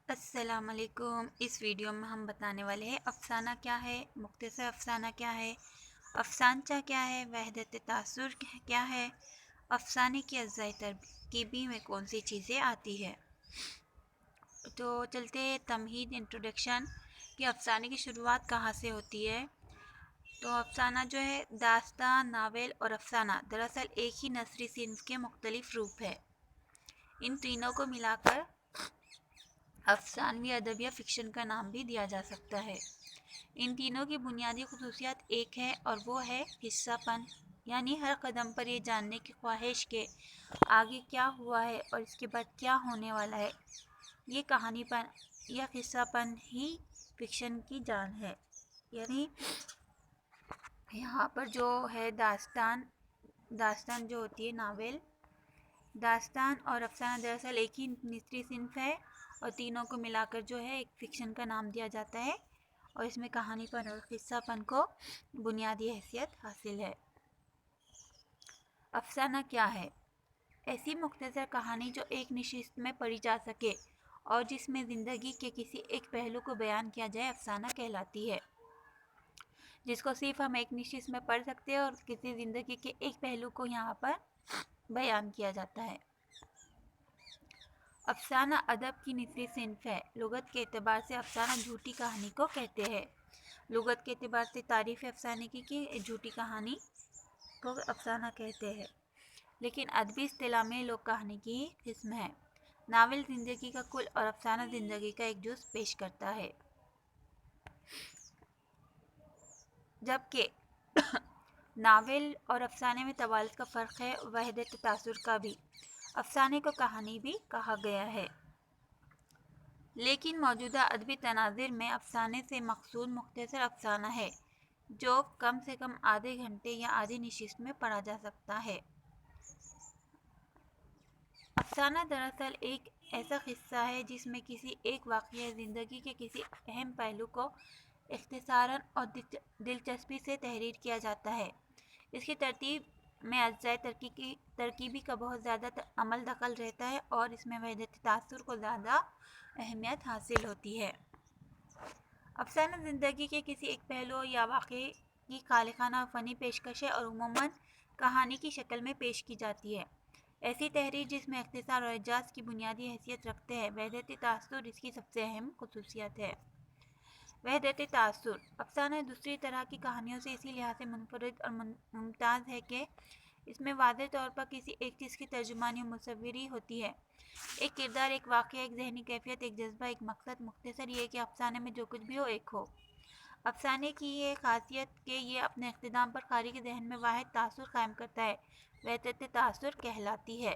السلام علیکم۔ اس ویڈیو میں ہم بتانے والے ہیں افسانہ کیا ہے، مختصر افسانہ کیا ہے، افسانچہ کیا ہے، وحدت تاثر کیا ہے، افسانے کی اجزائے ترکیبی میں کون سی چیزیں آتی ہے۔ تو چلتے تمہید انٹروڈکشن کہ افسانے کی شروعات کہاں سے ہوتی ہے۔ تو افسانہ جو ہے داستان، ناول اور افسانہ دراصل ایک ہی نثری صنف کے مختلف روپ ہے۔ ان تینوں کو ملا کر افسانوی ادب یا فکشن کا نام بھی دیا جا سکتا ہے۔ ان تینوں کی بنیادی خصوصیات ایک ہے اور وہ ہے قصہ پن، یعنی ہر قدم پر یہ جاننے کی خواہش کہ آگے کیا ہوا ہے اور اس کے بعد کیا ہونے والا ہے۔ یہ کہانی پن یا قصہ پن ہی فکشن کی جان ہے۔ یعنی یہاں پر جو ہے داستان جو ہوتی ہے، ناول، داستان اور افسانہ دراصل ایک ہی نثری صنف ہے اور تینوں کو ملا کر جو ہے ایک فکشن کا نام دیا جاتا ہے، اور اس میں کہانی پن اور قصہ پن کو بنیادی حیثیت حاصل ہے۔ افسانہ کیا ہے؟ ایسی مختصر کہانی جو ایک نشست میں پڑھی جا سکے اور جس میں زندگی کے کسی ایک پہلو کو بیان کیا جائے، افسانہ کہلاتی ہے۔ جس کو صرف ہم ایک نشست میں پڑھ سکتے ہیں اور کسی زندگی کے ایک پہلو کو یہاں پر بیان کیا جاتا ہے۔ افسانہ ادب کی نثری صنف ہے۔ لغت کے اعتبار سے افسانہ جھوٹی کہانی کو کہتے ہیں۔ لغت کے اعتبار سے تعریف افسانے کی کہ جھوٹی کہانی کو افسانہ کہتے ہیں، لیکن ادبی اصطلاح میں لوک کہانی کی قسم ہے۔ ناول زندگی کا کل اور افسانہ زندگی کا ایک جز پیش کرتا ہے، جبکہ ناول اور افسانے میں توالد کا فرق ہے، وحدت تاثر کا بھی۔ افسانے کو کہانی بھی کہا گیا ہے، لیکن موجودہ ادبی تناظر میں افسانے سے مقصود مختصر افسانہ ہے جو کم سے کم آدھے گھنٹے یا آدھی نشست میں پڑھا جا سکتا ہے۔ افسانہ دراصل ایک ایسا قصہ ہے جس میں کسی ایک واقعہ زندگی کے کسی اہم پہلو کو اختصاراً اور دلچسپی سے تحریر کیا جاتا ہے۔ اس کی ترتیب میں اجزائے ترکیبی کا بہت زیادہ عمل دخل رہتا ہے اور اس میں وحدت تاثر کو زیادہ اہمیت حاصل ہوتی ہے۔ افسانہ زندگی کے کسی ایک پہلو یا واقعے کی خالقانہ اور فنی پیشکش ہے اور عموماً کہانی کی شکل میں پیش کی جاتی ہے۔ ایسی تحریر جس میں اختصار اور اعجاز کی بنیادی حیثیت رکھتے ہیں، وحدت تاثر اس کی سب سے اہم خصوصیت ہے۔ وحدت تاثر افسانہ دوسری طرح کی کہانیوں سے اسی لحاظ سے منفرد اور ممتاز ہے کہ اس میں واضح طور پر کسی ایک چیز کی ترجمانی اور مصوری ہوتی ہے۔ ایک کردار، ایک واقعہ، ایک ذہنی کیفیت، ایک جذبہ، ایک مقصد۔ مختصر یہ کہ افسانے میں جو کچھ بھی ہو، ایک ہو۔ افسانے کی یہ خاصیت کہ یہ اپنے اختتام پر قاری کے ذہن میں واحد تاثر قائم کرتا ہے، وحدت تاثر کہلاتی ہے۔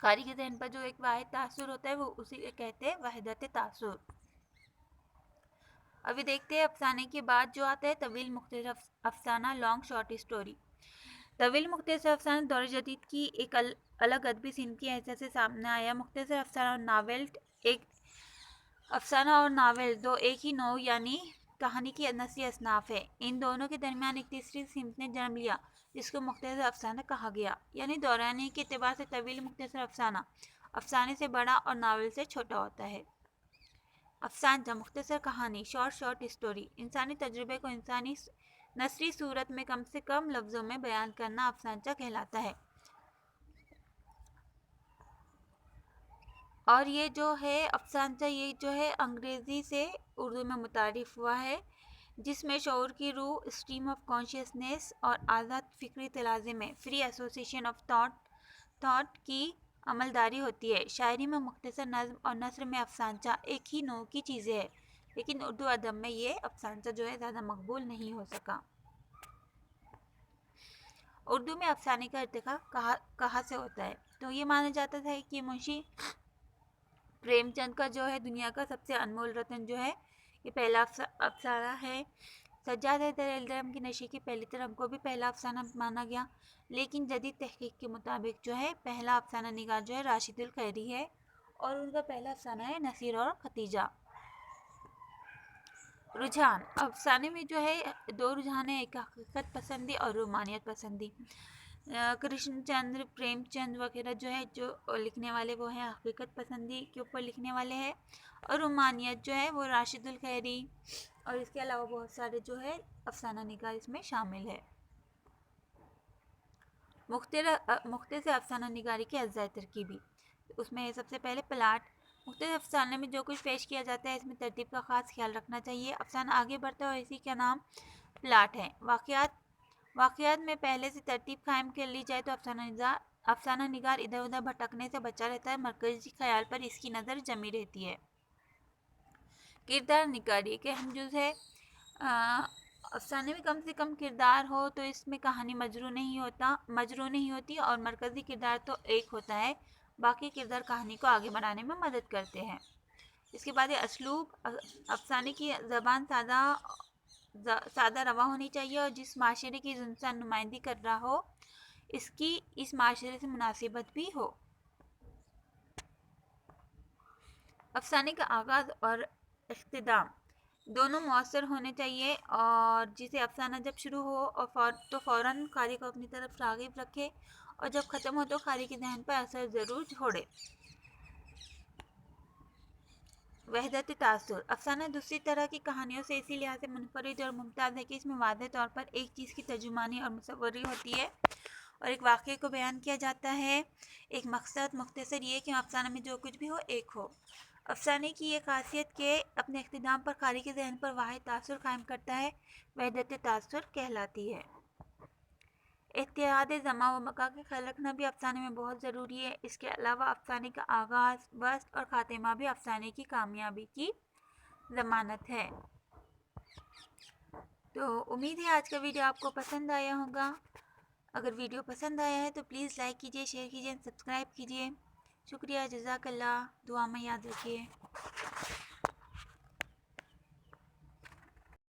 قاری کے ذہن پر جو ایک واحد تاثر ہوتا ہے وہ اسی کہتے ہیں وحدت تاثر۔ ابھی دیکھتے ہیں افسانے کے بعد جو آتا ہے طویل مختصر افسانہ، لانگ شارٹ اسٹوری۔ طویل مختصر افسانہ دور جدید کی ایک الگ ادبی صنف کی حیثیت سے سامنے آیا۔ مختصر افسانہ اور ناول دو ایک ہی نوع یعنی کہانی کی نثری اصناف ہے۔ ان دونوں کے درمیان ایک تیسری صنف نے جنم لیا جس کو مختصر افسانہ کہا گیا۔ یعنی دورانی کے اعتبار سے طویل مختصر افسانہ افسانے سے بڑا اور ناول سے چھوٹا ہوتا ہے۔ افسانچہ مختصر کہانی، شارٹ اسٹوری۔ انسانی تجربے کو انسانی نثری صورت میں کم سے کم لفظوں میں بیان کرنا افسانچہ کہلاتا ہے۔ اور یہ جو ہے افسانچہ، یہ جو ہے انگریزی سے اردو میں متعارف ہوا ہے، جس میں شعور کی روح، اسٹریم آف کانشیسنیس اور آزاد فکری تلازم میں فری ایسوسیشن آف تھاٹ کی عملداری ہوتی ہے۔ شاعری میں مختصر نظم اور نثر میں افسانچہ ایک ہی نوع کی چیزیں ہیں، لیکن اردو ادب میں یہ افسانچہ جو ہے زیادہ مقبول نہیں ہو سکا۔ اردو میں افسانے کا ارتقاء کہاں سے ہوتا ہے؟ تو یہ مانا جاتا ہے کہ منشی پریم چند کا جو ہے دنیا کا سب سے انمول رتن جو ہے یہ پہلا افسانہ ہے۔ سجاد حیدر الدرم کی نشر کی پہلی طرف کو بھی پہلا افسانہ مانا گیا، لیکن جدید تحقیق کے مطابق جو ہے پہلا افسانہ نگار جو ہے راشد الخیری ہے اور ان کا پہلا افسانہ ہے نصیر اور ختیجہ۔ رجحان افسانے میں جو ہے دو رجحان ہیں، ایک حقیقت پسندی اور رومانیت پسندی۔ کرشن چندر پریم چند وغیرہ جو ہے جو لکھنے والے وہ ہیں حقیقت پسندی کے اوپر لکھنے والے ہیں، اور رومانیت جو ہے وہ راشد الخیری، اور اس کے علاوہ بہت سارے جو ہے افسانہ نگار اس میں شامل ہے۔ مختصر افسانہ نگاری کے اجزاء ترکیبی، اس میں سب سے پہلے پلاٹ۔ مختلف افسانے میں جو کچھ پیش کیا جاتا ہے اس میں ترتیب کا خاص خیال رکھنا چاہیے۔ افسانہ آگے بڑھتا ہے اور اسی کا نام پلاٹ ہے۔ واقعات میں پہلے سے ترتیب قائم کر لی جائے تو افسانہ نگار ادھر ادھر بھٹکنے سے بچا رہتا ہے، مرکزی خیال پر اس کی نظر جمی رہتی ہے۔ کردار نگاری کے اہم جز ہے۔ افسانے میں کم سے کم کردار ہو تو اس میں کہانی مجروح نہیں ہوتی، اور مرکزی کردار تو ایک ہوتا ہے، باقی کردار کہانی کو آگے بڑھانے میں مدد کرتے ہیں۔ اس کے بعد اسلوب، افسانے کی زبان سادہ رواں ہونی چاہیے، اور جس معاشرے کی انسان نمائندگی کر رہا ہو اس کی اس معاشرے سے مناسبت بھی ہو۔ افسانے کا آغاز اور اختتام دونوں مؤثر ہونے چاہیے، اور جسے افسانہ جب شروع ہو تو فوراً قاری کو اپنی طرف راغب رکھے، اور جب ختم ہو تو قاری کے ذہن پر اثر ضرور چھوڑے۔ وحدت تاثر، افسانہ دوسری طرح کی کہانیوں سے اسی لحاظ سے منفرد اور ممتاز ہے کہ اس میں واضح طور پر ایک چیز کی ترجمانی اور مصوری ہوتی ہے، اور ایک واقعے کو بیان کیا جاتا ہے۔ ایک مقصد مختصر یہ کہ افسانہ میں جو کچھ بھی ہو ایک ہو۔ افسانے کی یہ خاصیت کہ اپنے اختتام پر قاری کے ذہن پر واحد تاثر قائم کرتا ہے، وحدت تاثر کہلاتی ہے۔ اتحاد زمان و مکان کا خیال رکھنا بھی افسانے میں بہت ضروری ہے۔ اس کے علاوہ افسانے کا آغاز، وسط اور خاتمہ بھی افسانے کی کامیابی کی ضمانت ہے۔ تو امید ہے آج کا ویڈیو آپ کو پسند آیا ہوگا۔ اگر ویڈیو پسند آیا ہے تو پلیز لائک کیجیے، شیئر کیجیے، سبسکرائب کیجیے۔ شکریہ، جزاک اللہ، دعا میں یاد رکھیے۔